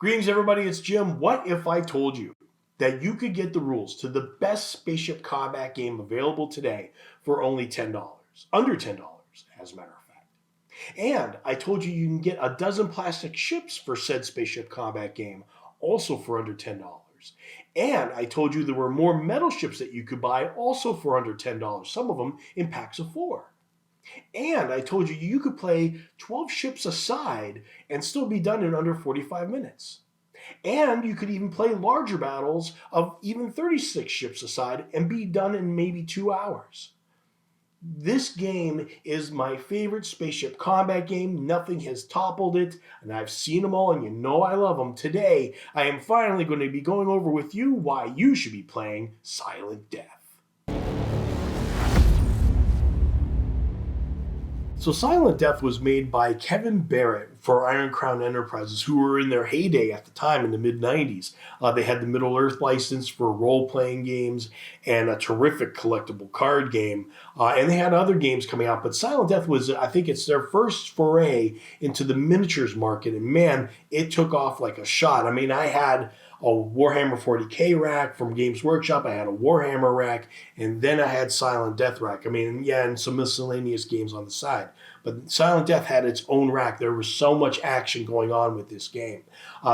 Greetings, everybody. It's Jim. What if I told you that you could get the rules to the best spaceship combat game available today for only $10, under $10, as a matter of fact. And I told you can get a dozen plastic ships for said spaceship combat game, also for under $10. And I told you there were more metal ships that you could buy, also for under $10, some of them in packs of 4. And I told you you could play 12 ships a side and still be done in under 45 minutes. And you could even play larger battles of even 36 ships a side and be done in maybe 2 hours. This game is my favorite spaceship combat game. Nothing has toppled it, and I've seen them all, and you know I love them. Today, I am finally going to be going over with you why you should be playing Silent Death. So Silent Death was made by Kevin Barrett for Iron Crown Enterprises, who were in their heyday at the time in the mid-90s. They had the Middle-earth license for role-playing games and a terrific collectible card game. And they had other games coming out, but Silent Death was, I think it's their first foray into the miniatures market. And man, it took off like a shot. I mean, I had a Warhammer 40K rack from Games Workshop. I had a Warhammer rack, and then I had Silent Death rack. I mean, yeah, and some miscellaneous games on the side. But Silent Death had its own rack. There was so much action going on with this game.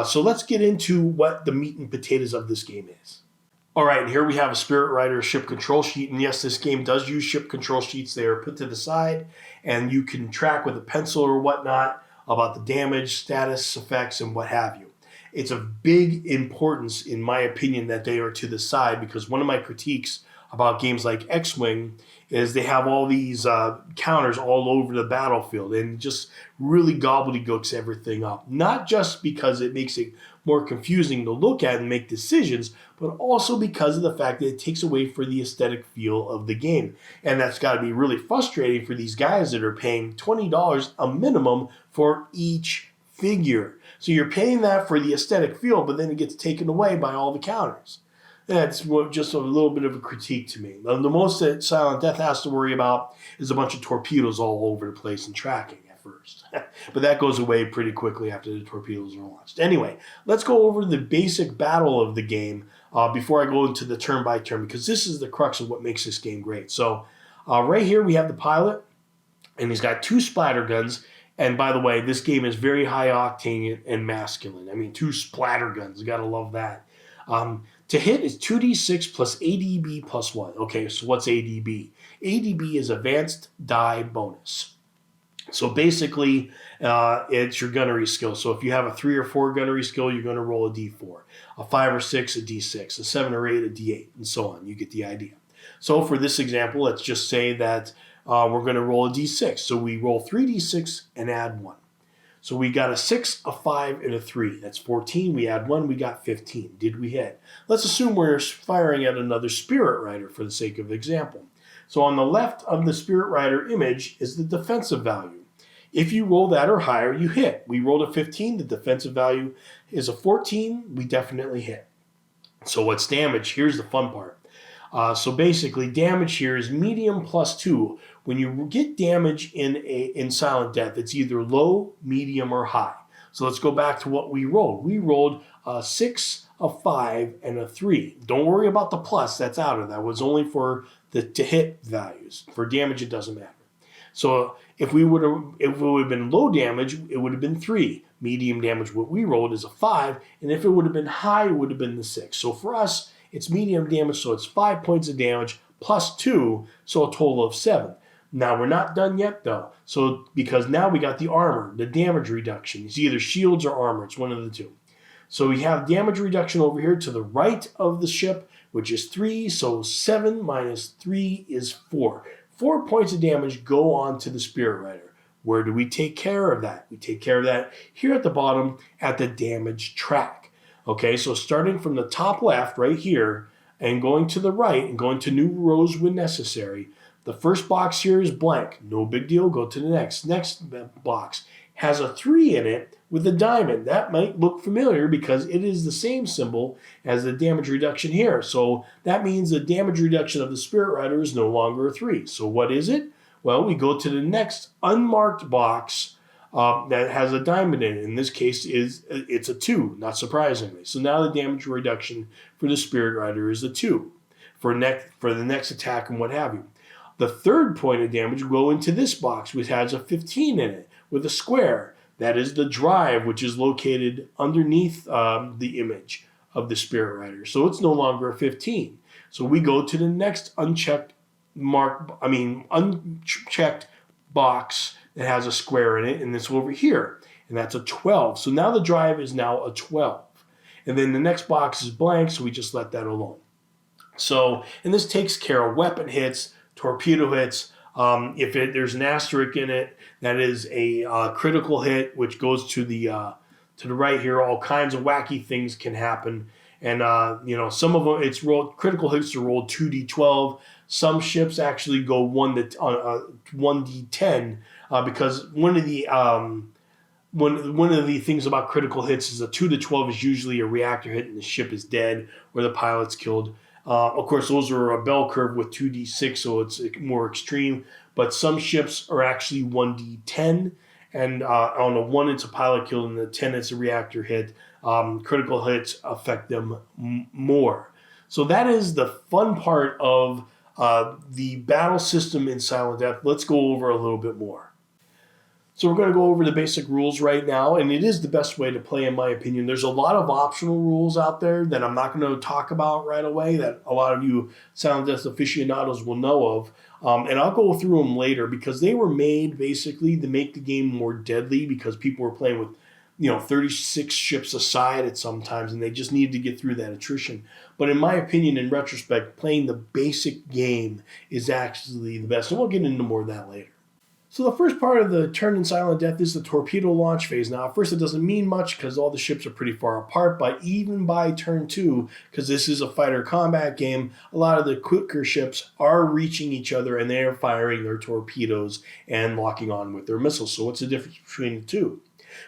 So let's get into what the meat and potatoes of this game is. All right, here we have a Spirit Rider ship control sheet. And yes, this game does use ship control sheets. They are put to the side, and you can track with a pencil or whatnot about the damage, status, effects, and what have you. It's of big importance, in my opinion, that they are to the side, because one of my critiques about games like X-Wing is they have all these counters all over the battlefield and just really gobbledygooks everything up. Not just because it makes it more confusing to look at and make decisions, but also because of the fact that it takes away from the aesthetic feel of the game. And that's got to be really frustrating for these guys that are paying $20 a minimum for each figure. So you're paying that for the aesthetic feel, but then it gets taken away by all the counters. That's just a little bit of a critique to me. The most that Silent Death has to worry about is a bunch of torpedoes all over the place and tracking at first. But that goes away pretty quickly after the torpedoes are launched. Anyway, let's go over the basic battle of the game before I go into the turn-by-turn, because this is the crux of what makes this game great. So right here we have the pilot, and he's got 2 splatter guns. And by the way, this game is very high octane and masculine. I mean, 2 splatter guns. You got to love that. To hit is 2d6 plus ADB plus 1. Okay, so what's ADB? ADB is Advanced Die Bonus. So basically, it's your gunnery skill. So if you have a 3 or 4 gunnery skill, you're going to roll a d4. A 5 or 6, a d6. A 7 or 8, a d8, and so on. You get the idea. So for this example, let's just say that we're going to roll a d6. So we roll 3d6 and add 1. So we got a 6, a 5, and a 3. That's 14. We add 1, we got 15. Did we hit? Let's assume we're firing at another Spirit Rider for the sake of example. So on the left of the Spirit Rider image is the defensive value. If you roll that or higher, you hit. We rolled a 15. The defensive value is a 14. We definitely hit. So what's damage? Here's the fun part. So basically, damage here is medium plus 2. When you get damage in Silent Death, it's either low, medium, or high. So let's go back to what we rolled. We rolled a 6, a 5, and a 3. Don't worry about the plus. That's out of that. That was only for the to hit values. For damage, it doesn't matter. So if it would have been low damage, it would have been 3. Medium damage, what we rolled, is a 5. And if it would have been high, it would have been the 6. So for us, it's medium damage, so it's 5 points of damage plus 2, so a total of 7. Now, we're not done yet, though. So, because now we got the armor, the damage reduction. It's either shields or armor. It's one of the two. So we have damage reduction over here to the right of the ship, which is 3. So 7 minus 3 is 4. 4 points of damage go on to the Spirit Rider. Where do we take care of that? We take care of that here at the bottom at the damage track. Okay, so starting from the top left right here and going to the right and going to new rows when necessary, the first box here is blank. No big deal. Go to the next. Next box has a 3 in it with a diamond. That might look familiar because it is the same symbol as the damage reduction here. So that means the damage reduction of the Spirit Rider is no longer a 3. So what is it? Well, we go to the next unmarked box that has a diamond in it. In this case, it's a 2, not surprisingly. So now the damage reduction for the Spirit Rider is a 2 for the next attack and what have you. The third point of damage will go into this box, which has a 15 in it with a square. That is the drive, which is located underneath the image of the Spirit Rider. So it's no longer a 15. So we go to the next unchecked box that has a square in it, and it's over here, and that's a 12. So now the drive is now a 12. And then the next box is blank, so we just let that alone. So, and this takes care of weapon hits, torpedo hits. If there's an asterisk in it, that is a critical hit, which goes to the right here. All kinds of wacky things can happen, and some of them it's rolled. Critical hits are rolled 2d12. Some ships actually go 1d10 because one of the things about critical hits is a 2 to 12 is usually a reactor hit and the ship is dead or the pilot's killed. Of course, those are a bell curve with 2d6, so it's more extreme. But some ships are actually 1d10, and on a 1 it's a pilot killed, and the 10 it's a reactor hit. Critical hits affect them more. So that is the fun part of the battle system in Silent Death. Let's go over a little bit more. So we're going to go over the basic rules right now, and it is the best way to play in my opinion. There's a lot of optional rules out there that I'm not going to talk about right away that a lot of you Silent Death aficionados will know of, and I'll go through them later because they were made basically to make the game more deadly because people were playing with 36 ships aside at some times, and they just needed to get through that attrition. But in my opinion, in retrospect, playing the basic game is actually the best, and we'll get into more of that later. So the first part of the turn in Silent Death is the torpedo launch phase. Now, at first it doesn't mean much because all the ships are pretty far apart, but even by turn 2, because this is a fighter combat game, a lot of the quicker ships are reaching each other and they're firing their torpedoes and locking on with their missiles. So what's the difference between the two?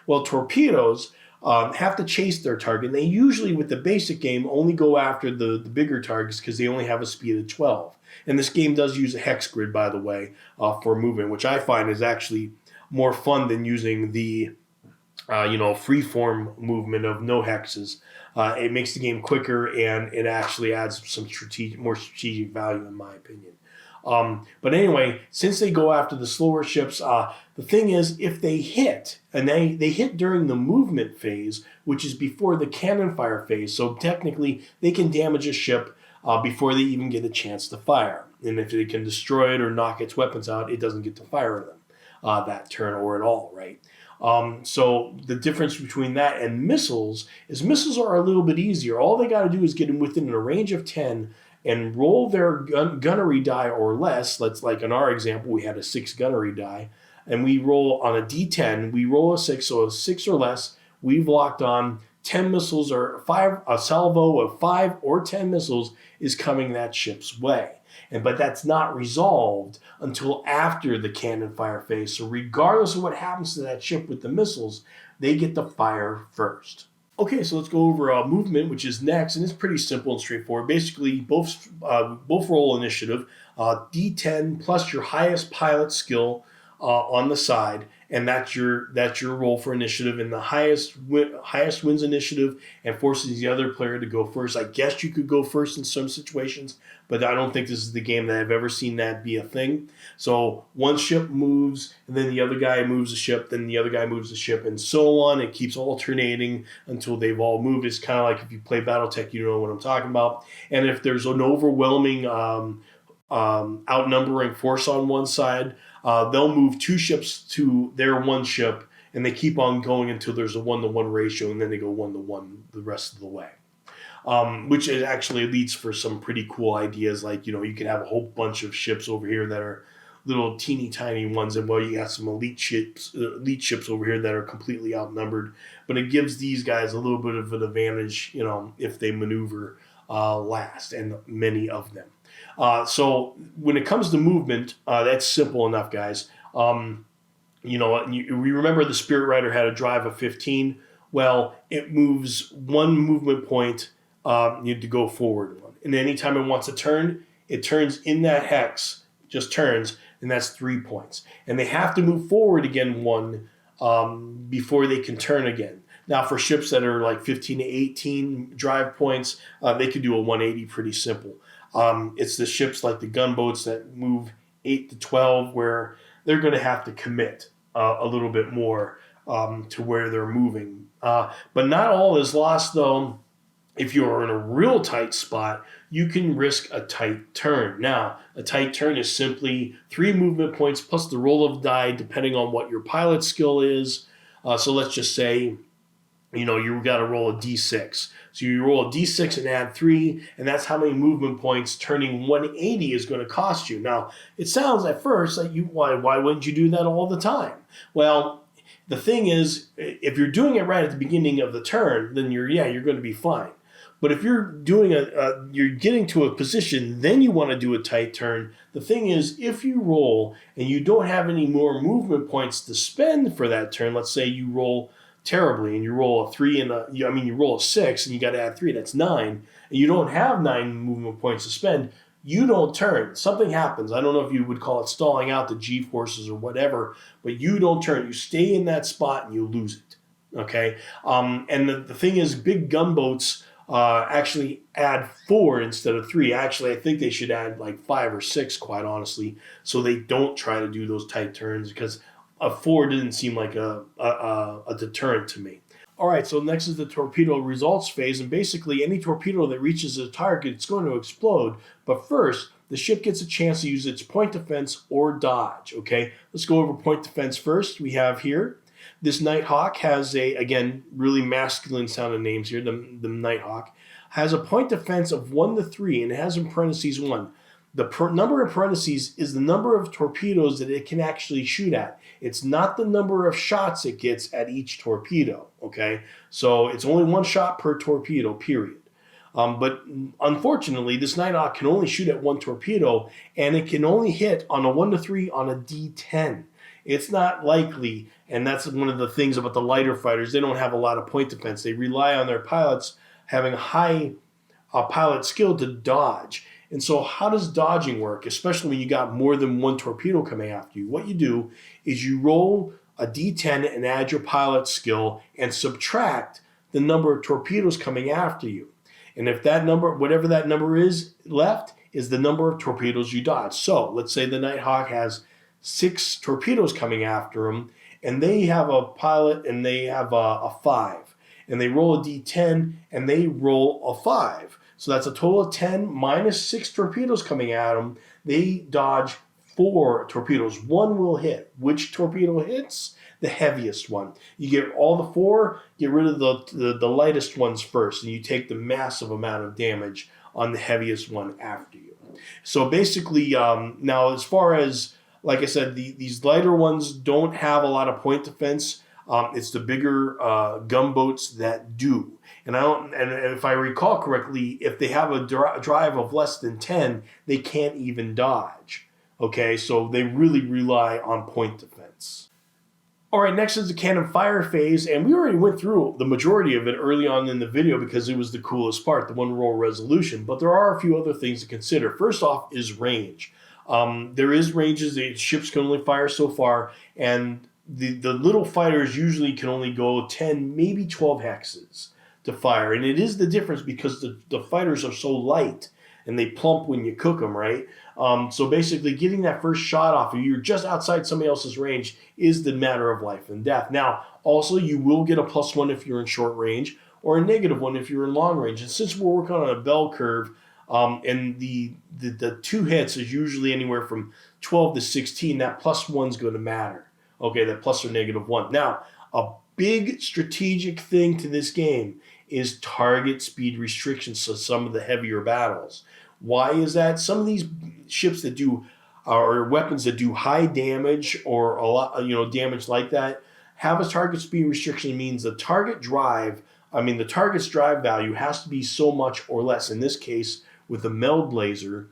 Well, torpedoes have to chase their target. And they usually, with the basic game, only go after the bigger targets because they only have a speed of 12. And this game does use a hex grid, by the way, for movement, which I find is actually more fun than using the free-form movement of no hexes. It makes the game quicker, and it actually adds some more strategic value, in my opinion. But anyway, since they go after the slower ships, the thing is, if they hit, and they hit during the movement phase, which is before the cannon fire phase, so technically they can damage a ship before they even get a chance to fire. And if they can destroy it or knock its weapons out, it doesn't get to fire them that turn or at all, right? So the difference between that and missiles is missiles are a little bit easier. All they got to do is get them within a range of 10 and roll their gunnery die or less. Let's, like in our example, we had a 6 gunnery die, and we roll on a D10. We roll a 6, so a 6 or less. We've locked on 10 missiles or a salvo of 5 or 10 missiles is coming that ship's way. But that's not resolved until after the cannon fire phase. So regardless of what happens to that ship with the missiles, they get to fire first. Okay, so let's go over movement, which is next, and it's pretty simple and straightforward. Basically, both roll initiative, D10 plus your highest pilot skill on the side, and that's your roll for initiative. And the highest wins initiative and forces the other player to go first. I guess you could go first in some situations, but I don't think this is the game that I've ever seen that be a thing. So one ship moves, and then the other guy moves a ship, then the other guy moves a ship, and so on. It keeps alternating until they've all moved. It's kind of like if you play BattleTech, you know what I'm talking about. And if there's an overwhelming outnumbering force on one side, they'll move 2 ships to their 1 ship, and they keep on going until there's a 1-to-1 ratio, and then they go 1-to-1 the rest of the way. Which it actually leads for some pretty cool ideas, like, you can have a whole bunch of ships over here that are little teeny tiny ones, and you got some elite ships over here that are completely outnumbered. But it gives these guys a little bit of an advantage, if they maneuver last, and many of them. So when it comes to movement, that's simple enough, guys. We remember the Spirit Rider had a drive of 15. Well, it moves 1 movement point to go forward. And anytime it wants to turn, it turns in that hex, just turns, and that's 3 points. And they have to move forward again 1 before they can turn again. Now, for ships that are like 15 to 18 drive points, they could do a 180 pretty simple. It's the ships like the gunboats that move 8 to 12 where they're going to have to commit a little bit more to where they're moving. But not all is lost, though. If you're in a real tight spot, you can risk a tight turn. Now, a tight turn is simply 3 movement points plus the roll of die, depending on what your pilot skill is. So let's just say, you've got to roll a d6. So you roll a d6 and add 3, and that's how many movement points turning 180 is going to cost you. Now, it sounds at first like why wouldn't you do that all the time? Well, the thing is, if you're doing it right at the beginning of the turn, then you're going to be fine. But if you're doing you're getting to a position, then you want to do a tight turn. The thing is, if you roll and you don't have any more movement points to spend for that turn, let's say you roll terribly and you roll a 3 and you roll a 6 and you got to add 3, that's 9, and you don't have 9 movement points to spend, you don't turn. Something happens. I don't know if you would call it stalling out the G-forces or whatever, but you don't turn. You stay in that spot and you lose it. Okay? And the thing is, big gunboats actually add 4 instead of 3. Actually, I think they should add like 5 or 6, quite honestly, so they don't try to do those tight turns, because a 4 didn't seem like a deterrent to me. All right, so next is the torpedo results phase, and basically any torpedo that reaches a target, it's going to explode. But first, the ship gets a chance to use its point defense or dodge. Okay, let's go over point defense first. We have here this Nighthawk has again, really masculine sounding names here. The Nighthawk has a point defense of 1 to 3, and it has in parentheses 1. The number in parentheses is the number of torpedoes that it can actually shoot at. It's not the number of shots it gets at each torpedo, okay? So it's only 1 shot per torpedo, period. But unfortunately, this Nighthawk can only shoot at 1 torpedo, and it can only hit on a 1 to 3 on a D10. It's not likely, and that's one of the things about the lighter fighters. They don't have a lot of point defense. They rely on their pilots having high pilot skill to dodge. And so how does dodging work, especially when you got more than 1 torpedo coming after you? What you do is you roll a d10 and add your pilot skill and subtract the number of torpedoes coming after you. And if that number, whatever that number is left, is the number of torpedoes you dodge. So let's say the Nighthawk has 6 torpedoes coming after him, and they have a pilot and they have a 5. And they roll a d10 and they roll a 5. So that's a total of 10 minus 6 torpedoes coming at them. They dodge 4 torpedoes. 1 will hit. Which torpedo hits? The heaviest one. You get all the 4, get rid of the lightest ones first, and you take the massive amount of damage on the heaviest one after you. So basically, now as far as, like I said, these lighter ones don't have a lot of point defense. It's the bigger gunboats that do. And if I recall correctly, if they have a drive of less than 10, they can't even dodge. Okay, so they really rely on point defense. All right, next is the cannon fire phase, and we already went through the majority of it early on in the video because it was the coolest part, the 1 roll resolution. But there are a few other things to consider. First off is range. There is ranges. The ships can only fire so far, and the little fighters usually can only go 10, maybe 12 hexes to fire. And it is the difference because the fighters are so light and they plump when you cook them, right? So basically getting that first shot off of you, you're just outside somebody else's range, is the matter of life and death. Now, also you will get a +1 if you're in short range, or a -1 if you're in long range. And since we're working on a bell curve, and the 2 hits is usually anywhere from 12 to 16, that +1's going to matter. Okay, that plus or -1. Now, a big strategic thing to this game is target speed restrictions to some of the heavier battles. Why is that? Some of these ships that do, or weapons that do high damage or a lot, damage like that, have a target speed restriction. Means the target's drive value has to be so much or less. In this case, with the meld laser,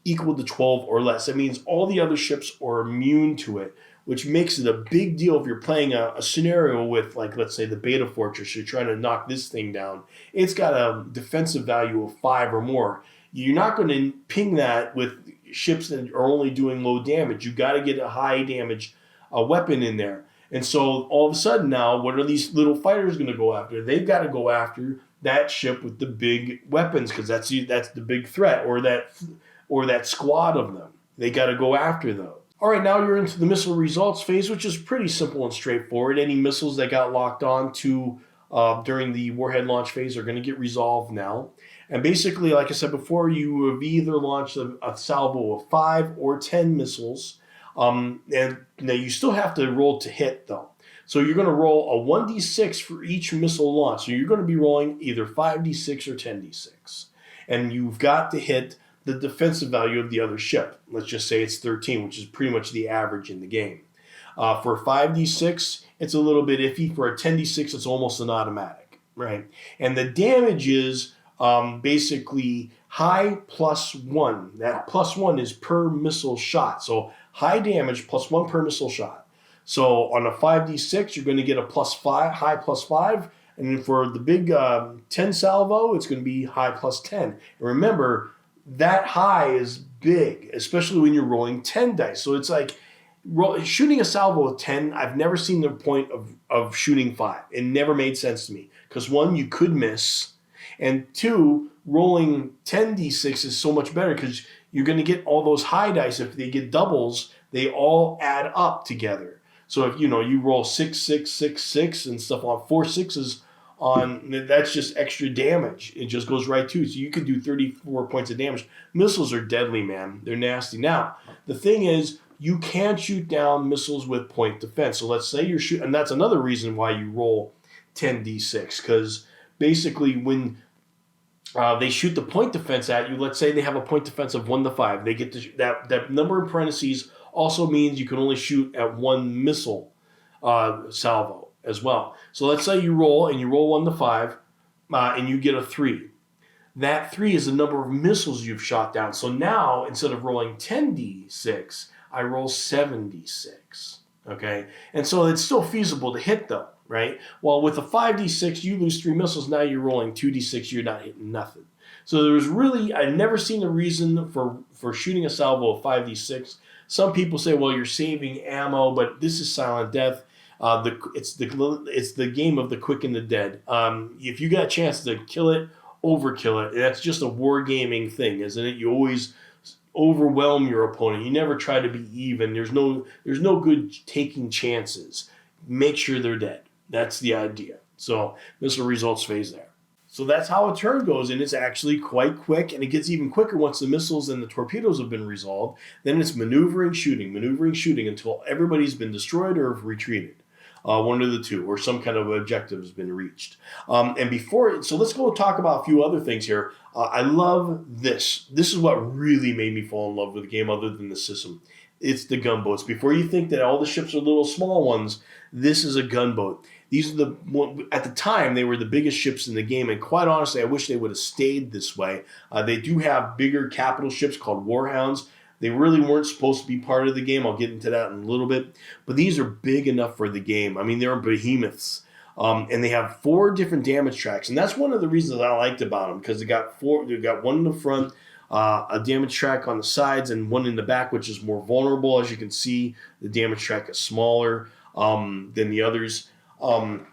equal to 12 or less. That means all the other ships are immune to it, which makes it a big deal if you're playing a scenario with, like, let's say the Beta Fortress, you're trying to knock this thing down. It's got a defensive value of 5 or more. You're not going to ping that with ships that are only doing low damage. You got to get a high damage weapon in there. And so all of a sudden now, what are these little fighters going to go after? They've got to go after that ship with the big weapons because that's the big threat, or that squad of them. They got to go after those. All right, now you're into the missile results phase, which is pretty simple and straightforward. Any missiles that got locked on to during the warhead launch phase are going to get resolved now. And basically, like I said before, you have either launched a salvo of 5 or 10 missiles. And now you still have to roll to hit, though. So you're going to roll a 1d6 for each missile launch. So you're going to be rolling either 5d6 or 10d6. And you've got to hit the defensive value of the other ship. Let's just say it's 13, which is pretty much the average in the game. For 5d6, it's a little bit iffy. For a 10d6, it's almost an automatic, right? And the damage is basically high +1. That +1 is per missile shot. So high damage +1 per missile shot. So on a 5d6, you're going to get a +5, high +5. And then for the big 10 salvo, it's going to be high +10. And remember, that high is big, especially when you're rolling 10 dice. So it's like shooting a salvo of 10, I've never seen the point of shooting 5. It never made sense to me. Because 1, you could miss. And 2, rolling 10d6 is so much better because you're going to get all those high dice. If they get doubles, they all add up together. So if you roll 6, 6, 6, 6 and stuff on 4 6s on, that's just extra damage. It just goes right to. So you can do 34 points of damage. Missiles are deadly, man. They're nasty. Now, the thing is, you can shoot down missiles with point defense. So let's say you're shooting, and that's another reason why you roll 10d6, because basically when they shoot the point defense at you, let's say they have a point defense of 1 to 5, they get to that number in parentheses also means you can only shoot at 1 missile salvo as well. So let's say you roll 1 to 5 and you get a 3. That 3 is the number of missiles you've shot down. So now instead of rolling 10d6, I roll 7d6. Okay, and so it's still feasible to hit though, right? Well, with a 5d6, you lose 3 missiles. Now you're rolling 2d6. You're not hitting nothing. So there's really, I've never seen a reason for shooting a salvo of 5d6. Some people say, well, you're saving ammo, but this is Silent Death. It's the game of the quick and the dead. If you got a chance to kill it, overkill it. That's just a wargaming thing, isn't it? You always overwhelm your opponent. You never try to be even. There's no good taking chances. Make sure they're dead. That's the idea. So missile results phase there. So that's how a turn goes, and it's actually quite quick, and it gets even quicker once the missiles and the torpedoes have been resolved. Then it's maneuvering, shooting until everybody's been destroyed or have retreated. One of the two, or some kind of objective has been reached. So let's go talk about a few other things here. I love this. This is what really made me fall in love with the game other than the system. It's the gunboats. Before you think that all the ships are little small ones, this is a gunboat. These are at the time, they were the biggest ships in the game, and quite honestly, I wish they would have stayed this way. They do have bigger capital ships called Warhounds. They really weren't supposed to be part of the game. I'll get into that in a little bit. But these are big enough for the game. I mean, they're behemoths. And they have 4 different damage tracks. And that's one of the reasons I liked about them, because they got 4. They've got one in the front, a damage track on the sides, and one in the back, which is more vulnerable. As you can see, the damage track is smaller than the others. And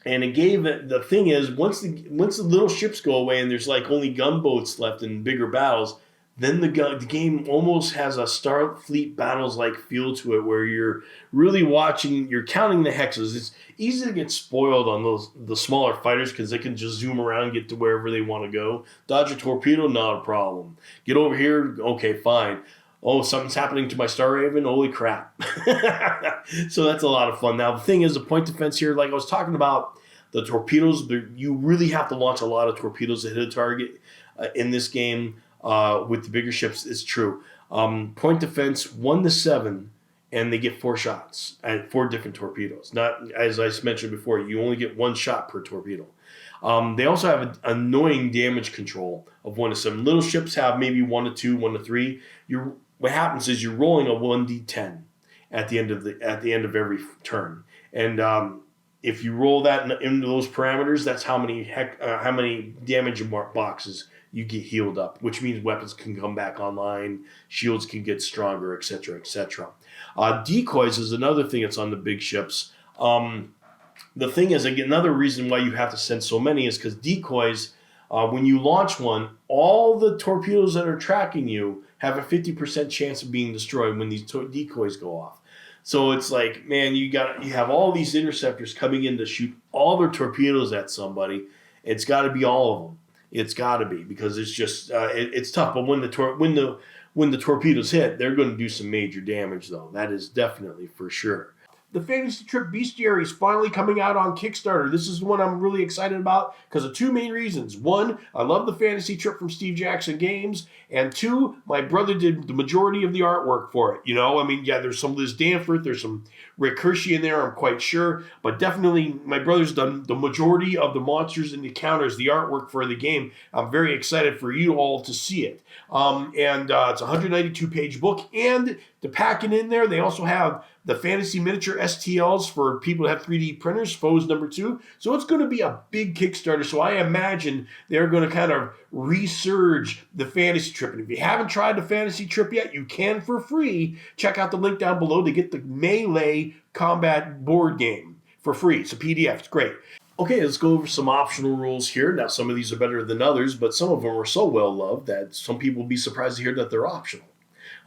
it gave the thing is, once the little ships go away and there's like only gunboats left in bigger battles, then the game almost has a Starfleet Battles-like feel to it, where you're really watching, you're counting the hexes. It's easy to get spoiled on the smaller fighters because they can just zoom around and get to wherever they want to go. Dodge a torpedo, not a problem. Get over here, okay, fine. Oh, something's happening to my Star Raven, holy crap. So that's a lot of fun. Now, the thing is, the point defense here, like I was talking about, the torpedoes, you really have to launch a lot of torpedoes to hit a target in this game. With the bigger ships, it's true. Point defense 1 to 7, and they get 4 shots at 4 different torpedoes. Not, as I mentioned before, you only get 1 shot per torpedo. They also have an annoying damage control of 1 to 7. Little ships have maybe 1 to 2, 1 to 3. What happens is you're rolling a 1d10 at the end of every turn, and if you roll that into those parameters, that's how many damage boxes you get healed up, which means weapons can come back online, shields can get stronger, etc., etc. Decoys is another thing that's on the big ships. The thing is, again, another reason why you have to send so many is because decoys, when you launch one, all the torpedoes that are tracking you have a 50% chance of being destroyed when these decoys go off. So it's like, man, you have all these interceptors coming in to shoot all their torpedoes at somebody. It's got to be all of them. It's got to be, because it's just it's tough. But when the torpedoes hit, they're going to do some major damage, though. That is definitely for sure. The Fantasy Trip Bestiary is finally coming out on Kickstarter. This is the one I'm really excited about because of two main reasons. One, I love the Fantasy Trip from Steve Jackson Games. And two, my brother did the majority of the artwork for it. You know, I mean, yeah, there's some Liz Danforth, there's some Rick Hershey in there, I'm quite sure. But definitely, my brother's done the majority of the monsters and encounters, the artwork for the game. I'm very excited for you all to see it. It's a 192-page book. And to pack it in there, they also have the Fantasy Miniature STLs for people who have 3D printers, Foes number 2. So it's going to be a big Kickstarter. So I imagine they're going to kind of resurge the Fantasy Trip. And if you haven't tried the Fantasy Trip yet, you can for free. Check out the link down below to get the Melee Combat board game for free. It's a PDF. It's great. Okay, let's go over some optional rules here. Now, some of these are better than others, but some of them are so well loved that some people will be surprised to hear that they're optional.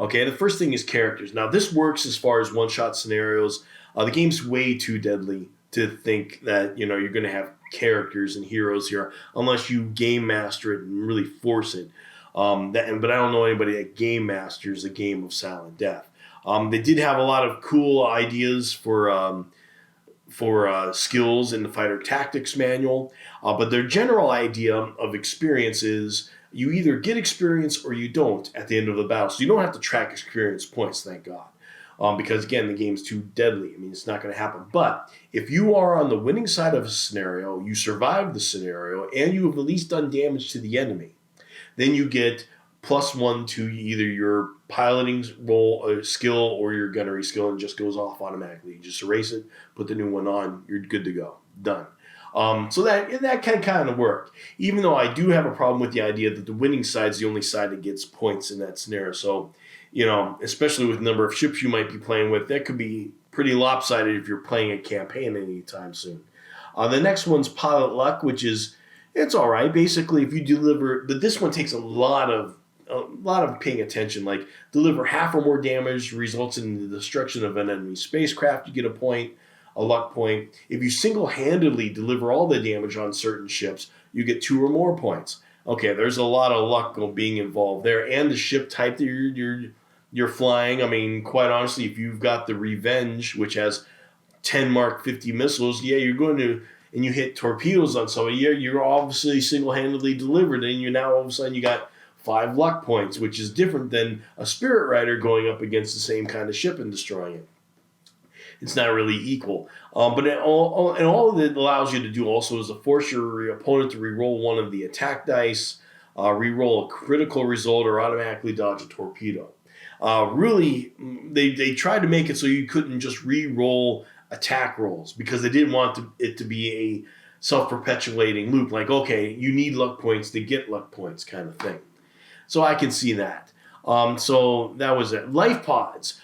Okay, the first thing is characters. Now, this works as far as one-shot scenarios. The game's way too deadly to think that, you're going to have characters and heroes here unless you game master it and really force it. But I don't know anybody that game masters a game of Silent Death. They did have a lot of cool ideas for skills in the Fighter Tactics Manual, but their general idea of experience is you either get experience or you don't at the end of the battle. So you don't have to track experience points, thank God. Because, again, the game's too deadly. I mean, it's not going to happen. But if you are on the winning side of a scenario, you survive the scenario, and you have at least done damage to the enemy, then you get +1 to either your piloting roll skill or your gunnery skill, and it just goes off automatically. You just erase it, put the new one on, you're good to go. Done. So that can kind of work, even though I do have a problem with the idea that the winning side is the only side that gets points in that scenario. So, especially with the number of ships you might be playing with, that could be pretty lopsided if you're playing a campaign anytime soon. The next one's pilot luck, which is, it's all right. Basically, if you deliver, but this one takes a lot of paying attention. Like, deliver half or more damage results in the destruction of an enemy spacecraft, you get a point. A luck point. If you single-handedly deliver all the damage on certain ships, you get 2 or more points. Okay, there's a lot of luck being involved there, and the ship type that you're flying. I mean, quite honestly, if you've got the Revenge, which has 10 Mark 50 missiles, yeah, you're going to, and you hit torpedoes on somebody, yeah, you're obviously single-handedly delivered, and you now all of a sudden you got 5 luck points, which is different than a Spirit Rider going up against the same kind of ship and destroying it. It's not really equal. But all that it allows you to do also is to force your opponent to re-roll one of the attack dice, re-roll a critical result, or automatically dodge a torpedo. Really, they tried to make it so you couldn't just re-roll attack rolls because they didn't want it to be a self-perpetuating loop. Like, okay, you need luck points to get luck points kind of thing. So I can see that. So that was it. Life pods.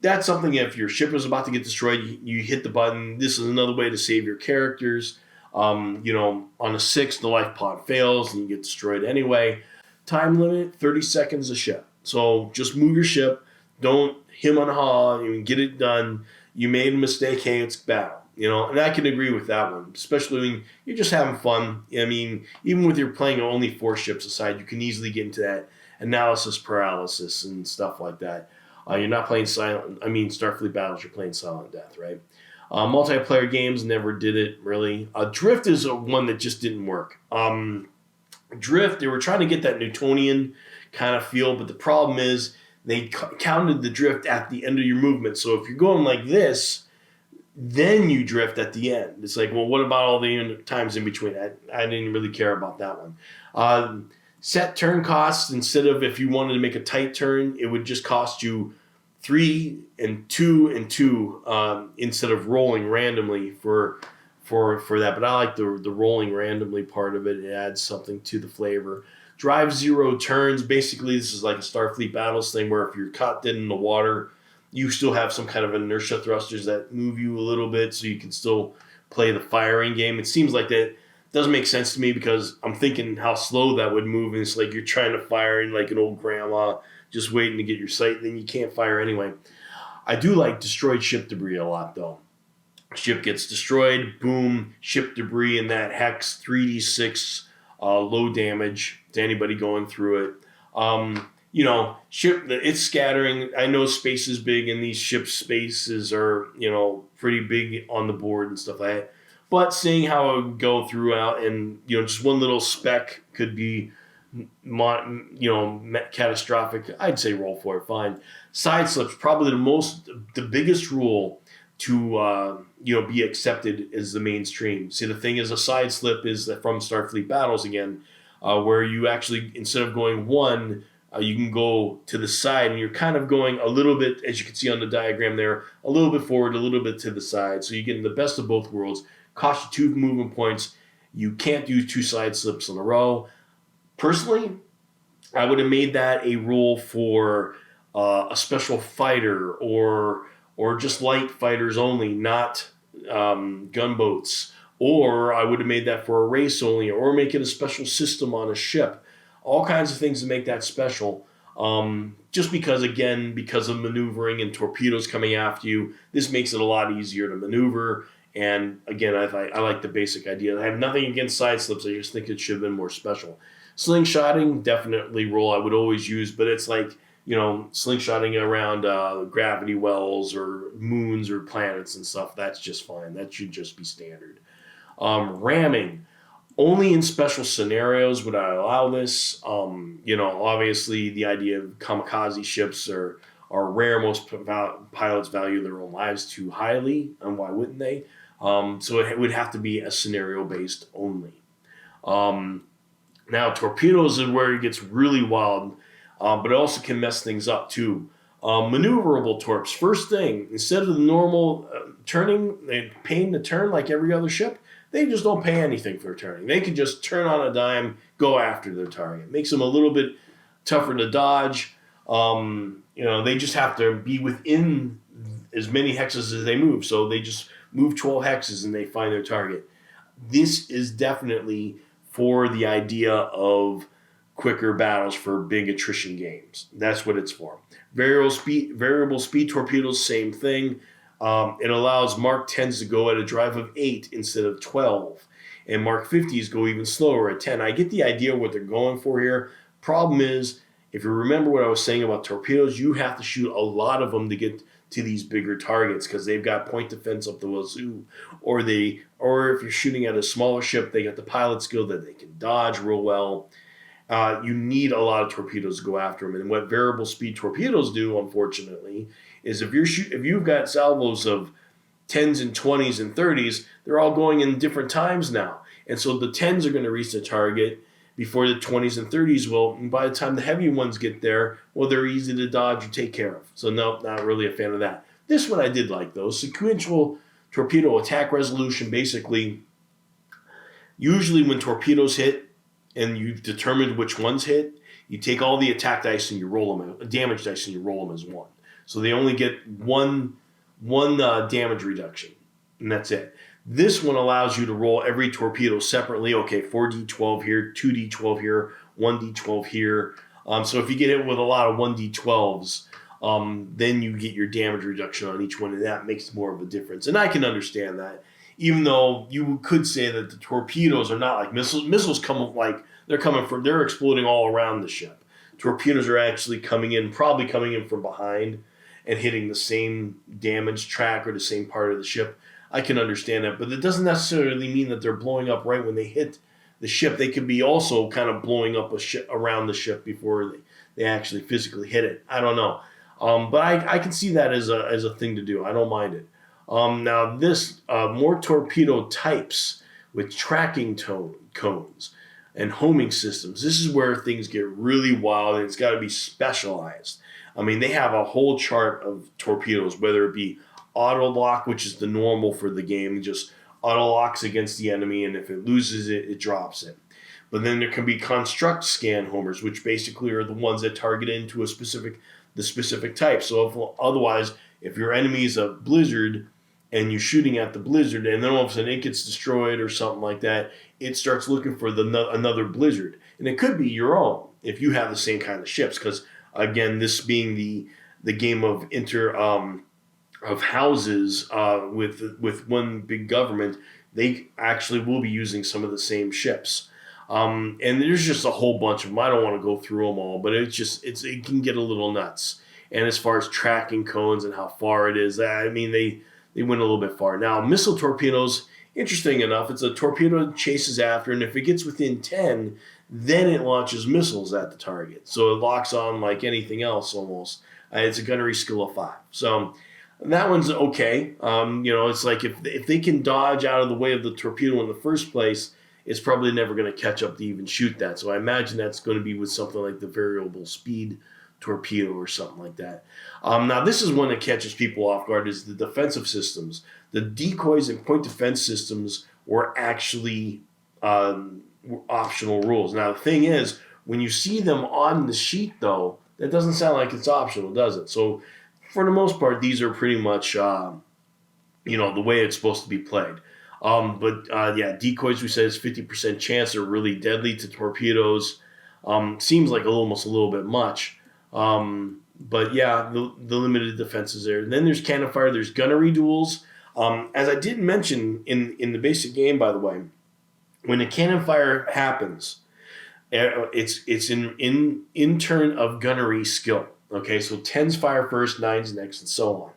That's something, if your ship is about to get destroyed, you hit the button. This is another way to save your characters. On a 6, the life pod fails and you get destroyed anyway. Time limit, 30 seconds a ship. So just move your ship. Don't hem and haw. You get it done. You made a mistake. Hey, it's battle. And I can agree with that one, especially when you're just having fun. I mean, even with you're playing only 4 ships aside, you can easily get into that analysis paralysis and stuff like that. You're not playing Starfleet Battles, you're playing Silent Death, right? Multiplayer games never did it, really. Drift is one that just didn't work. Drift, they were trying to get that Newtonian kind of feel, but the problem is they counted the drift at the end of your movement. So if you're going like this, then you drift at the end. It's like, well, what about all the times in between? I didn't really care about that one. Set turn costs, instead of, if you wanted to make a tight turn, it would just cost you 3 and 2 and 2 instead of rolling randomly for that. But I like the rolling randomly part of it. It adds something to the flavor. Drive 0 turns. Basically, this is like a Starfleet Battles thing where if you're caught dead in the water, you still have some kind of inertia thrusters that move you a little bit so you can still play the firing game. It seems like that doesn't make sense to me because I'm thinking how slow that would move, and it's like you're trying to fire in like an old grandma, just waiting to get your sight, then you can't fire anyway. I do like destroyed ship debris a lot, though. Ship gets destroyed, boom, ship debris in that hex, 3d6, low damage to anybody going through it. Ship, it's scattering. I know space is big, and these ship spaces are, pretty big on the board and stuff like that. But seeing how it would go throughout, and just one little speck could be, catastrophic. I'd say roll for it, fine. Side slips, probably the biggest rule to be accepted as the mainstream. See, the thing is, a side slip is that from Starfleet Battles again, where you actually, instead of going one, you can go to the side, and you're kind of going a little bit, as you can see on the diagram there, a little bit forward, a little bit to the side. So you're getting the best of both worlds. Cost you 2 movement points. You can't do 2 side slips in a row. Personally, I would have made that a rule for a special fighter or just light fighters only, not gunboats. Or I would have made that for a race only, or make it a special system on a ship. All kinds of things to make that special. Just because of maneuvering and torpedoes coming after you, this makes it a lot easier to maneuver. And again, I like the basic idea. I have nothing against side slips. I just think it should have been more special. Slingshotting, definitely role I would always use, but it's like, slingshotting around gravity wells or moons or planets and stuff. That's just fine. That should just be standard. Ramming. Only in special scenarios would I allow this. Obviously the idea of kamikaze ships are rare. Most pilots value their own lives too highly, and why wouldn't they? So it would have to be a scenario-based only. Now, torpedoes is where it gets really wild, but it also can mess things up too. Maneuverable torps. First thing, instead of the normal turning, paying to turn like every other ship, they just don't pay anything for turning. They can just turn on a dime, go after their target. Makes them a little bit tougher to dodge. They just have to be within as many hexes as they move. So they just move 12 hexes and they find their target. This is definitely for the idea of quicker battles for big attrition games. That's what it's for. Variable speed torpedoes, same thing. It allows Mark 10s to go at a drive of 8 instead of 12. And Mark 50s go even slower at 10. I get the idea of what they're going for here. Problem is, if you remember what I was saying about torpedoes, you have to shoot a lot of them to get to these bigger targets because they've got point defense up the wazoo. Or if you're shooting at a smaller ship, they got the pilot skill that they can dodge real well. You need a lot of torpedoes to go after them. And what variable speed torpedoes do, unfortunately, is if you've got salvos of 10s and 20s and 30s, they're all going in different times now. And so the 10s are going to reach the target before the 20s and 30s will. And by the time the heavy ones get there, well, they're easy to dodge or take care of. So no, not really a fan of that. This one I did like, though. Sequential torpedo attack resolution, basically, usually when torpedoes hit and you've determined which ones hit, you take all the attack dice and you roll them, damage dice, and you roll them as one. So they only get one damage reduction, and that's it. This one allows you to roll every torpedo separately. Okay, 4d12 here, 2d12 here, 1d12 here. So if you get hit with a lot of 1d12s, then you get your damage reduction on each one, and that makes more of a difference. And I can understand that, even though you could say that the torpedoes are not like missiles. Missiles they're exploding all around the ship. Torpedoes are actually probably coming in from behind and hitting the same damage track or the same part of the ship. I can understand that, but it doesn't necessarily mean that they're blowing up right when they hit the ship. They could be also kind of blowing up around the ship before they actually physically hit it. I don't know. But I can see that as a thing to do. I don't mind it. Now this, more torpedo types with tracking cones and homing systems. This is where things get really wild, and it's got to be specialized. I mean, they have a whole chart of torpedoes, whether it be auto lock, which is the normal for the game, just auto locks against the enemy, and if it loses it, it drops it. But then there can be construct scan homers, which basically are the ones that target into a specific the specific type. So otherwise, if your enemy is a blizzard and you're shooting at the blizzard, and then all of a sudden it gets destroyed or something like that, it starts looking for another blizzard, and it could be your own if you have the same kind of ships. Because again, this being the game of of houses with one big government, they actually will be using some of the same ships. And there's just a whole bunch of them. I don't want to go through them all, but it can get a little nuts. And as far as tracking cones and how far it is, I mean, they went a little bit far. Now, missile torpedoes, interesting enough, it's a torpedo chases after, and if it gets within 10, then it launches missiles at the target. So it locks on like anything else almost. It's a gunnery skill of 5. So that one's okay. It's like if they can dodge out of the way of the torpedo in the first place, it's probably never going to catch up to even shoot that. So I imagine that's going to be with something like the variable speed torpedo or something like that. Now, this is one that catches people off guard, is the defensive systems. The decoys and point defense systems were actually optional rules. Now, the thing is, when you see them on the sheet, though, that doesn't sound like it's optional, does it? So for the most part, these are pretty much, the way it's supposed to be played. Decoys, we said, is 50% chance are really deadly to torpedoes. Seems like almost a little bit much. The limited defenses there. And then there's cannon fire. There's gunnery duels. As I didn't mention in the basic game, by the way, when a cannon fire happens, it's in turn of gunnery skill. Okay, so 10s fire first, 9s next, and so on.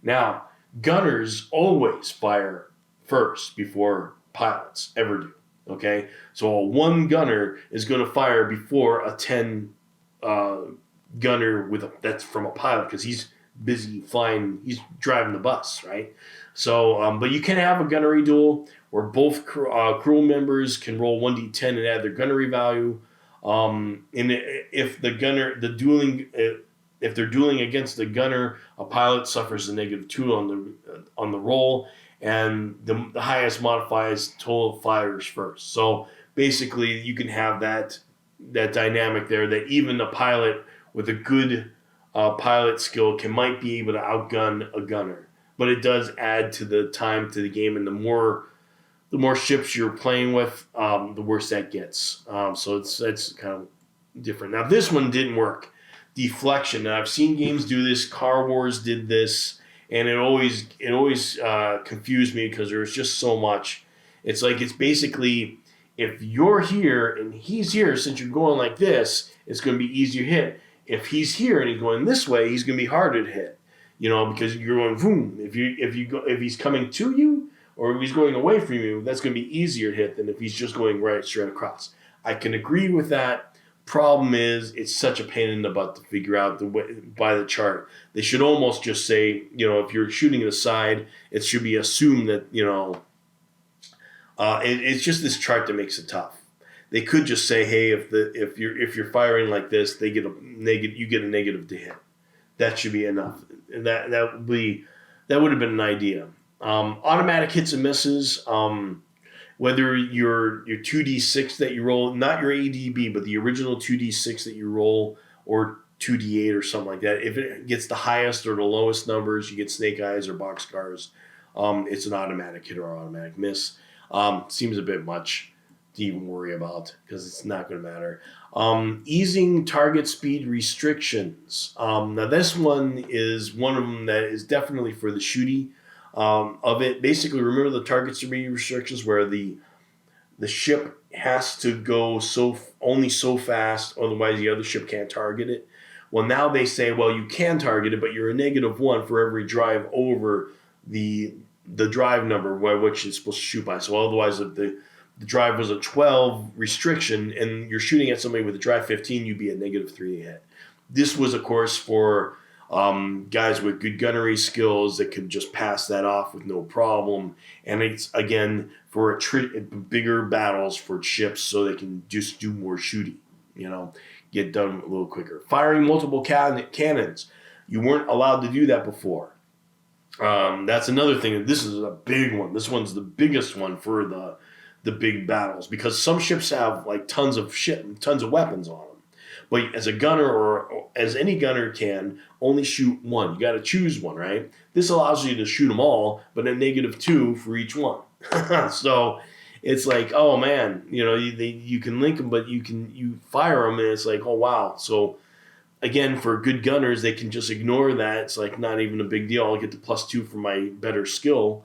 Now, gunners always fire first before pilots ever do. Okay, so a 1 gunner is going to fire before a 10 gunner that's from a pilot, because he's busy flying, he's driving the bus, right? So, but you can have a gunnery duel where both crew members can roll 1d10 and add their gunnery value. And if if they're dueling against the gunner, a pilot suffers a -2 on the roll, and the highest modifies total fires first. So basically, you can have that dynamic there, that even a pilot with a good pilot skill might be able to outgun a gunner. But it does add to the time to the game, and the more ships you're playing with, the worse that gets. So that's kind of different. Now, this one didn't work. Deflection. Now, I've seen games do this. Car Wars did this, and it always confused me because there's just so much. It's like, it's basically, if you're here and he's here, since you're going like this, it's going to be easier to hit. If he's here and he's going this way, he's going to be harder to hit. Because you're going boom. If he's coming to you or if he's going away from you, that's going to be easier to hit than if he's just going right straight across. I can agree with that. Problem is, it's such a pain in the butt to figure out by the chart. They should almost just say, if you're shooting at a side, it should be assumed that, it's just this chart that makes it tough. They could just say, hey, if you're firing like this, you get a negative to hit. That should be enough. And that would have been an idea. Automatic hits and misses. Whether your 2d6 that you roll, not your ADB, but the original 2d6 that you roll, or 2d8 or something like that, if it gets the highest or the lowest numbers, you get snake eyes or boxcars. It's an automatic hit or automatic miss. Seems a bit much to even worry about, because it's not going to matter. Easing target speed restrictions. Now, this one is one of them that is definitely for the shooty of it. Basically, remember the target speed restrictions where the ship has to go only so fast, otherwise the other ship can't target it. Well, now they say, well, you can target it, but you're a -1 for every drive over the drive number by which it's supposed to shoot by. So otherwise, if the drive was a 12 restriction and you're shooting at somebody with a drive 15, you'd be a -3 to hit. This was, of course, for guys with good gunnery skills that could just pass that off with no problem. And it's, again, for bigger battles for ships so they can just do more shooting, get done a little quicker. Firing multiple cannons. You weren't allowed to do that before. That's another thing. This is a big one. This one's the biggest one for the big battles, because some ships have like tons of weapons on them. But as a gunner or as any gunner can, only shoot one. You got to choose one, right? This allows you to shoot them all, but a -2 for each one. So it's like, oh man, you can link them, but you fire them, and it's like, oh wow. So again, for good gunners, they can just ignore that. It's like not even a big deal. I'll get the +2 for my better skill,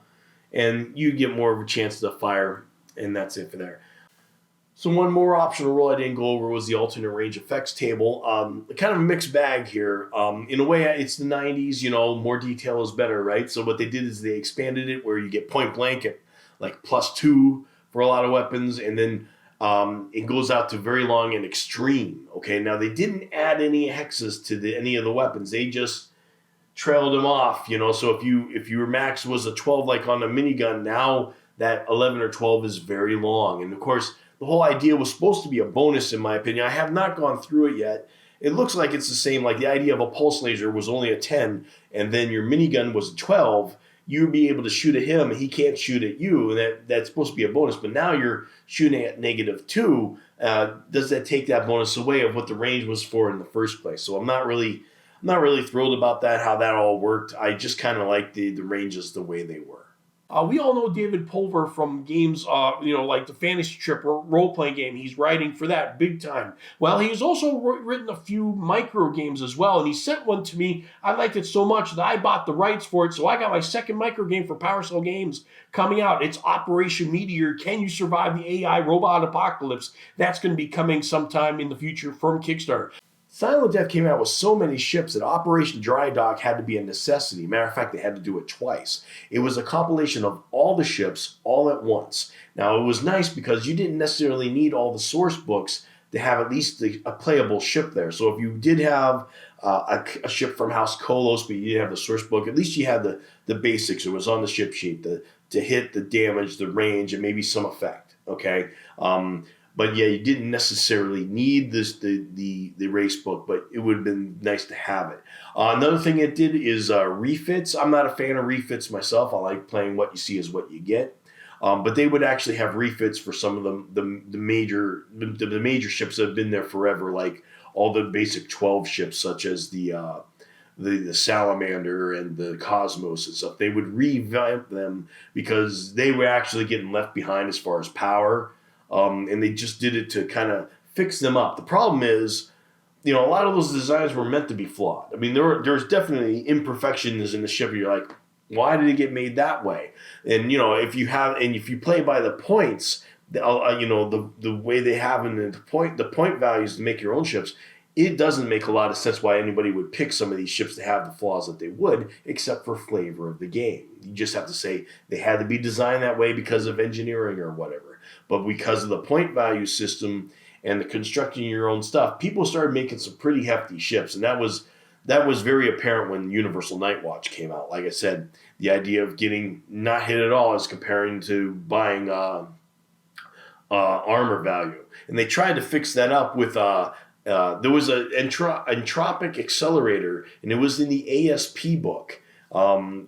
and you get more of a chance to fire, and that's it for there. So one more optional rule I didn't go over was the alternate range effects table. Kind of a mixed bag here. In a way, it's the 90s, more detail is better, right? So what they did is they expanded it where you get point blank at like +2 for a lot of weapons, and then it goes out to very long and extreme. Okay, now they didn't add any hexes to any of the weapons. They just trailed them off, So if your max was a 12 like on a minigun, now that 11 or 12 is very long. And of course, the whole idea was supposed to be a bonus, in my opinion. I have not gone through it yet. It looks like it's the same. Like the idea of a pulse laser was only a 10, and then your minigun was a 12. You'd be able to shoot at him, and he can't shoot at you, and that's supposed to be a bonus. But now you're shooting at -2. Does that take that bonus away of what the range was for in the first place? So I'm not really thrilled about that, how that all worked. I just kind of like the ranges the way they were. We all know David Pulver from games, like the Fantasy Trip role-playing game. He's writing for that big time. Well, he's also written a few micro games as well, and he sent one to me. I liked it so much that I bought the rights for it, so I got my second micro game for PowerCell Games coming out. It's Operation Meteor. Can you survive the AI robot apocalypse? That's going to be coming sometime in the future from Kickstarter. Silent Death came out with so many ships that Operation Dry Dock had to be a necessity. Matter of fact, they had to do it twice. It was a compilation of all the ships all at once. Now, it was nice because you didn't necessarily need all the source books to have at least a playable ship there. So if you did have a ship from House Kolos, but you didn't have the source book, at least you had the basics. It was on the ship sheet, the hit, the damage, the range, and maybe some effect. Okay? But yeah, you didn't necessarily need the race book, but it would have been nice to have it. Another thing it did is refits. I'm not a fan of refits myself. I like playing what you see is what you get. But they would actually have refits for some of the major ships that have been there forever, like all the basic 12 ships, such as the Salamander and the Cosmos and stuff. They would revamp them because they were actually getting left behind as far as power. And they just did it to kind of fix them up. The problem is, a lot of those designs were meant to be flawed. I mean, there's definitely imperfections in the ship. You're like, why did it get made that way? And if you play by the points, the way they have in the point values to make your own ships, it doesn't make a lot of sense why anybody would pick some of these ships to have the flaws that they would, except for flavor of the game. You just have to say they had to be designed that way because of engineering or whatever. But because of the point value system and the constructing your own stuff, people started making some pretty hefty ships, and that was very apparent when Universal Night Watch came out. Like I said, the idea of getting not hit at all is comparing to buying armor value, and they tried to fix that up with there was an entropic accelerator, and it was in the ASP book.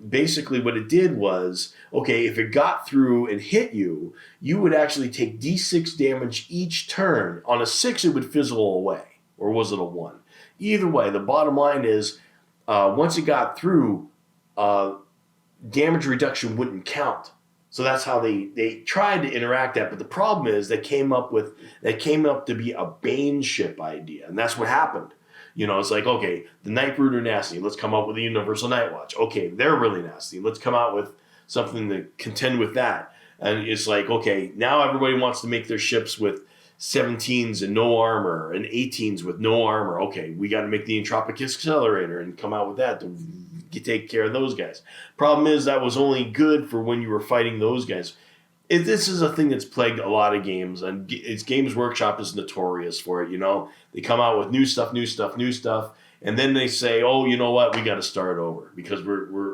Basically what it did was, okay, if it got through and hit you, you would actually take D6 damage each turn. On a 6, it would fizzle away. Or was it a 1? Either way, the bottom line is, once it got through, damage reduction wouldn't count. So that's how they tried to interact that. But the problem is that came up to be a Bane ship idea. And that's what happened. It's like, okay, the Night Brood are nasty. Let's come up with a Universal Night Watch. Okay, they're really nasty. Let's come out with something to contend with that. And it's like, okay, now everybody wants to make their ships with 17s and no armor and 18s with no armor. Okay, we got to make the Entropic Accelerator and come out with that to take care of those guys. Problem is that was only good for when you were fighting those guys. This is a thing that's plagued a lot of games, and Games Workshop is notorious for it. They come out with new stuff, and then they say, "Oh, you know what? We got to start over because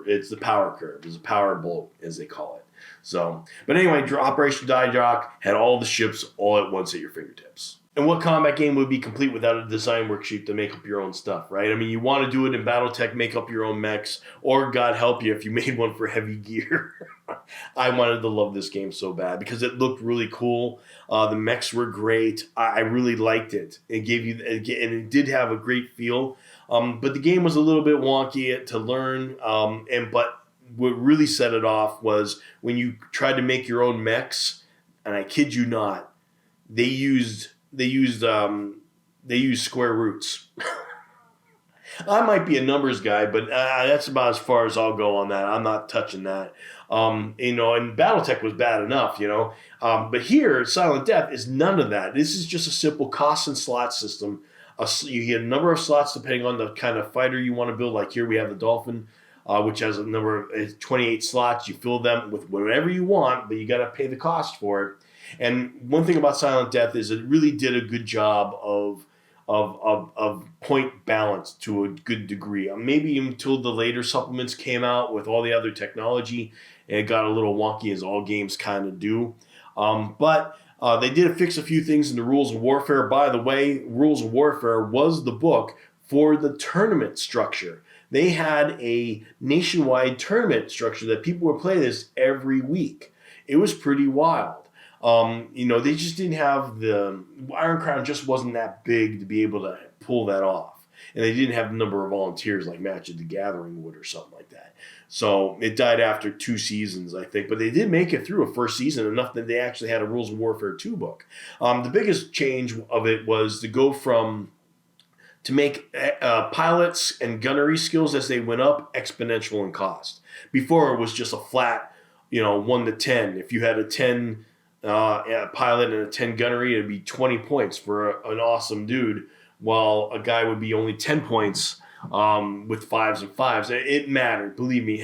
it's the power curve, it's a power bloat, as they call it." So, but anyway, Operation Dry Dock had all the ships all at once at your fingertips. And what combat game would be complete without a design worksheet to make up your own stuff, right? I mean, you want to do it in BattleTech, make up your own mechs, or God help you if you made one for heavy gear. I wanted to love this game so bad because it looked really cool. The mechs were great. I really liked it. It gave you, and it did have a great feel. But the game was a little bit wonky to learn. But what really set it off was when you tried to make your own mechs, and I kid you not, they used square roots. I might be a numbers guy, but that's about as far as I'll go on that. I'm not touching that. And BattleTech was bad enough, but here, Silent Death is none of that. This is just a simple cost and slot system. You get a number of slots depending on the kind of fighter you want to build. Like here we have the Dolphin, which has a number of 28 slots. You fill them with whatever you want, but you got to pay the cost for it. And one thing about Silent Death is it really did a good job of point balance to a good degree. Maybe until the later supplements came out with all the other technology, and it got a little wonky, as all games kind of do. But they did fix a few things in the Rules of Warfare. By the way, Rules of Warfare was the book for the tournament structure. They had a nationwide tournament structure that people would play this every week. It was pretty wild. They just didn't have Iron Crown just wasn't that big to be able to pull that off. And they didn't have the number of volunteers like Magic the Gathering would or something like that. So it died after 2 seasons, I think. But they did make it through a first season enough that they actually had a Rules of Warfare 2 book. The biggest change of it was to go to make pilots and gunnery skills as they went up exponential in cost. Before it was just a flat, 1 to 10. If you had a 10 pilot and a 10 gunnery, it'd be 20 points for an awesome dude, while a guy would be only 10 points with 5s and 5s. It mattered, believe me.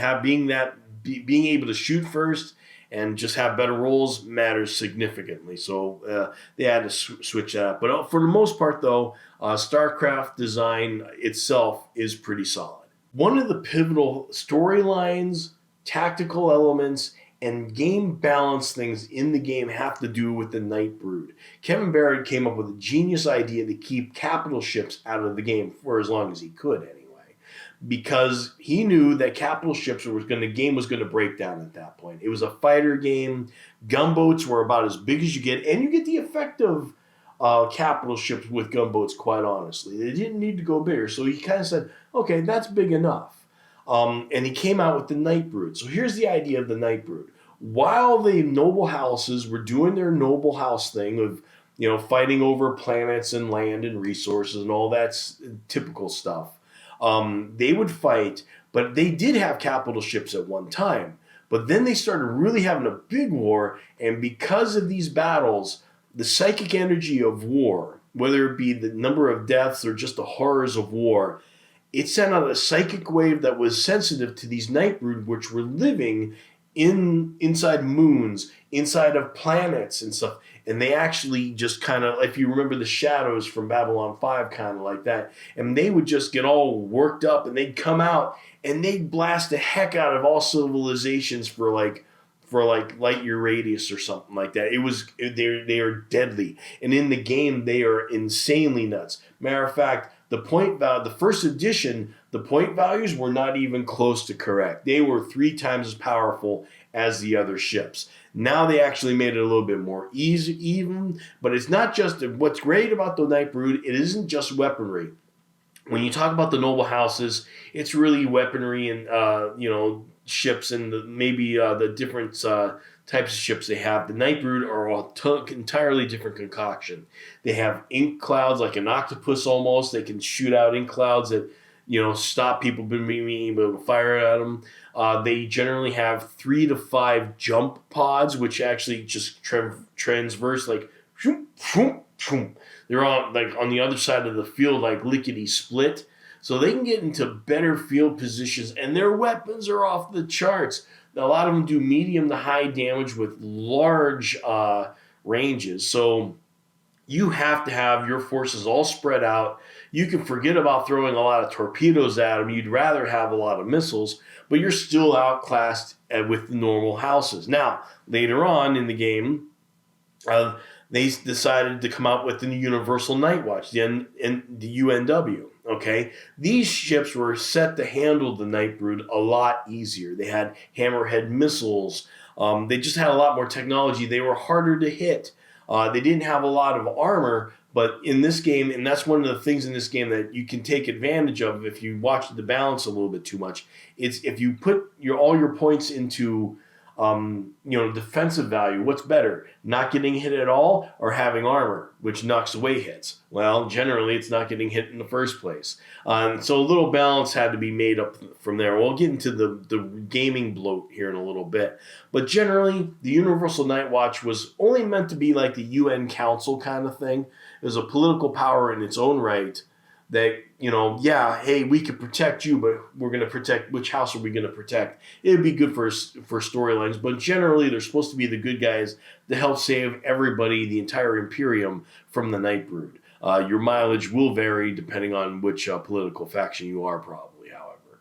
Being able to shoot first and just have better rolls matters significantly. So they had to switch that up. But for the most part, though, StarCraft design itself is pretty solid. One of the pivotal storylines, tactical elements, and game balance things in the game have to do with the Night Brood. Kevin Barrett came up with a genius idea to keep capital ships out of the game for as long as he could anyway, because he knew that capital ships game was going to break down at that point. It was a fighter game. Gunboats were about as big as you get, and you get the effect of capital ships with gunboats, quite honestly. They didn't need to go bigger, so he kind of said, okay, that's big enough. And he came out with the Night Brood. So here's the idea of the Night Brood. While the noble houses were doing their noble house thing of, fighting over planets and land and resources and all that typical stuff, they would fight, but they did have capital ships at one time. But then they started really having a big war, and because of these battles, the psychic energy of war, whether it be the number of deaths or just the horrors of war, it sent out a psychic wave that was sensitive to these Night Brood, which were living inside moons, inside of planets and stuff. And they actually just kind of, if you remember the shadows from Babylon 5, kind of like that. And they would just get all worked up, and they'd come out and they'd blast the heck out of all civilizations for light year radius or something like that. They are deadly. And in the game, they are insanely nuts. Matter of fact, the first edition, the point values were not even close to correct. They were 3 times as powerful as the other ships. Now they actually made it a little bit more even, but it's not just, what's great about the Night Brood, it isn't just weaponry. When you talk about the noble houses, it's really weaponry and, ships and the different types of ships they have. The Night Brood are an entirely different concoction. They have ink clouds like an octopus almost. They can shoot out ink clouds that stop people from being able to fire at them. They generally have 3 to 5 jump pods, which actually just transverse like shoom, shoom, shoom. They're on the other side of the field like lickety split. So they can get into better field positions, and their weapons are off the charts. A lot of them do medium to high damage with large ranges. So you have to have your forces all spread out. You can forget about throwing a lot of torpedoes at them. You'd rather have a lot of missiles, but you're still outclassed with the normal houses. Now, later on in the game, they decided to come out with the Universal Night Watch, the UNW. Okay, these ships were set to handle the Night Brood a lot easier. They had hammerhead missiles. They just had a lot more technology. They were harder to hit. They didn't have a lot of armor, but in this game, and that's one of the things in this game that you can take advantage of if you watch the balance a little bit too much. It's if you put all your points into defensive value. What's better, not getting hit at all or having armor, which knocks away hits? Well, generally, it's not getting hit in the first place. So a little balance had to be made up from there. We'll get into the gaming bloat here in a little bit. But generally, the Universal Night Watch was only meant to be like the UN Council kind of thing. It was a political power in its own right that, hey, we could protect you, but we're going to protect, which house are we going to protect? It would be good for storylines, but generally they're supposed to be the good guys to help save everybody, the entire Imperium, from the Night Brood. Your mileage will vary depending on which political faction you are, probably, however.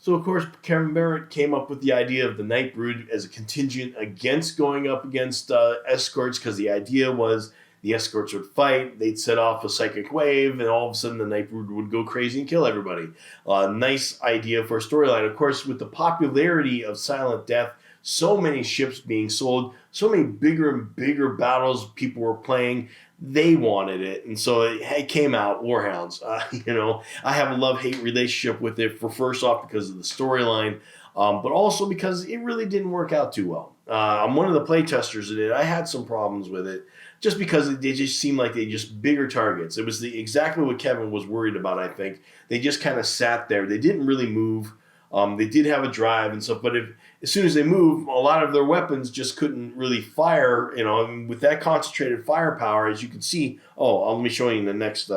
So, of course, Kevin Barrett came up with the idea of the Night Brood as a contingent against going up against escorts, because the idea was the escorts would fight, they'd set off a psychic wave, and all of a sudden the Night Brood would go crazy and kill everybody. Nice idea for a storyline. Of course, with the popularity of Silent Death, so many ships being sold, so many bigger and bigger battles people were playing, they wanted it. And so it came out, Warhounds. I have a love-hate relationship with it, for first off because of the storyline, but also because it really didn't work out too well. I'm one of the playtesters in it. I had some problems with it, just because they just seemed like they just bigger targets. It was exactly what Kevin was worried about, I think. They just kind of sat there. They didn't really move. They did have a drive and stuff, but as soon as they moved, a lot of their weapons just couldn't really fire. With that concentrated firepower, as you can see. Let me show you in the next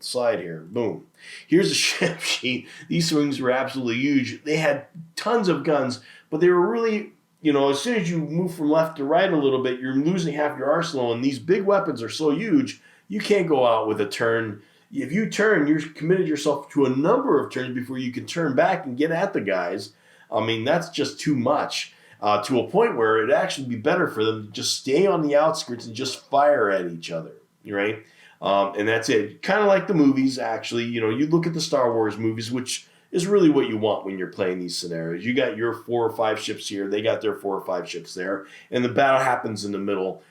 slide here. Boom. Here's a ship sheet. These things were absolutely huge. They had tons of guns, but they were really... as soon as you move from left to right a little bit, you're losing half your arsenal, and these big weapons are so huge, you can't go out with a turn. If you turn, you're committed yourself to a number of turns before you can turn back and get at the guys. That's just too much, to a point where it'd actually be better for them to just stay on the outskirts and just fire at each other, right? And that's it. Kind of like the movies, actually. You look at the Star Wars movies, which is really what you want when you're playing these scenarios. You got your 4 or 5 ships here, they got their 4 or 5 ships there, and the battle happens in the middle.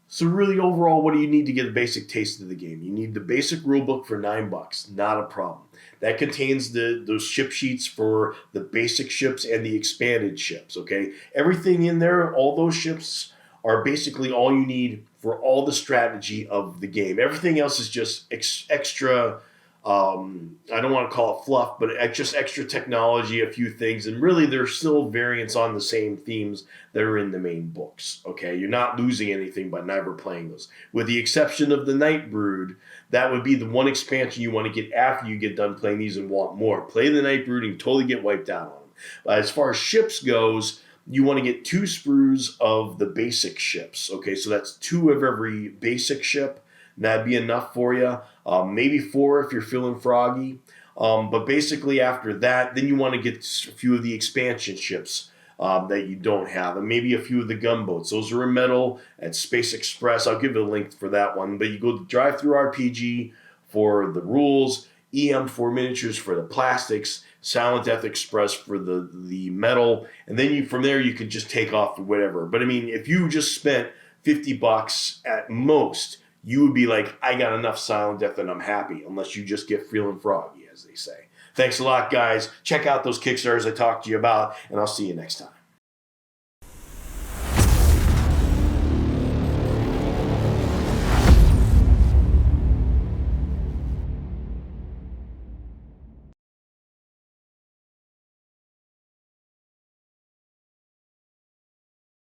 So really, overall, what do you need to get a basic taste of the game? You need the basic rulebook for $9, not a problem. That contains those ship sheets for the basic ships and the expanded ships, okay? Everything in there, all those ships are basically all you need for all the strategy of the game. Everything else is just extra... I don't want to call it fluff, but just extra technology, a few things, and really there's still variants on the same themes that are in the main books. Okay, you're not losing anything by never playing those, with the exception of the Night Brood. That would be the one expansion you want to get after you get done playing these and want more. Play the Night Brood and totally get wiped out on them. But as far as ships goes, you want to get 2 sprues of the basic ships. Okay, so that's 2 of every basic ship. That'd be enough for you. Maybe 4 if you're feeling froggy. But basically after that, then you want to get a few of the expansion ships that you don't have. And maybe a few of the gunboats. Those are in metal at Space Express. I'll give you a link for that one. But you go to Drive Through RPG for the rules, EM4 Miniatures for the plastics, Silent Death Express for the metal. And then from there you could just take off or whatever. But if you just spent $50 at most, you would be like, I got enough Silent Death and I'm happy, unless you just get feeling froggy, as they say. Thanks a lot, guys. Check out those Kickstarters I talked to you about, and I'll see you next time.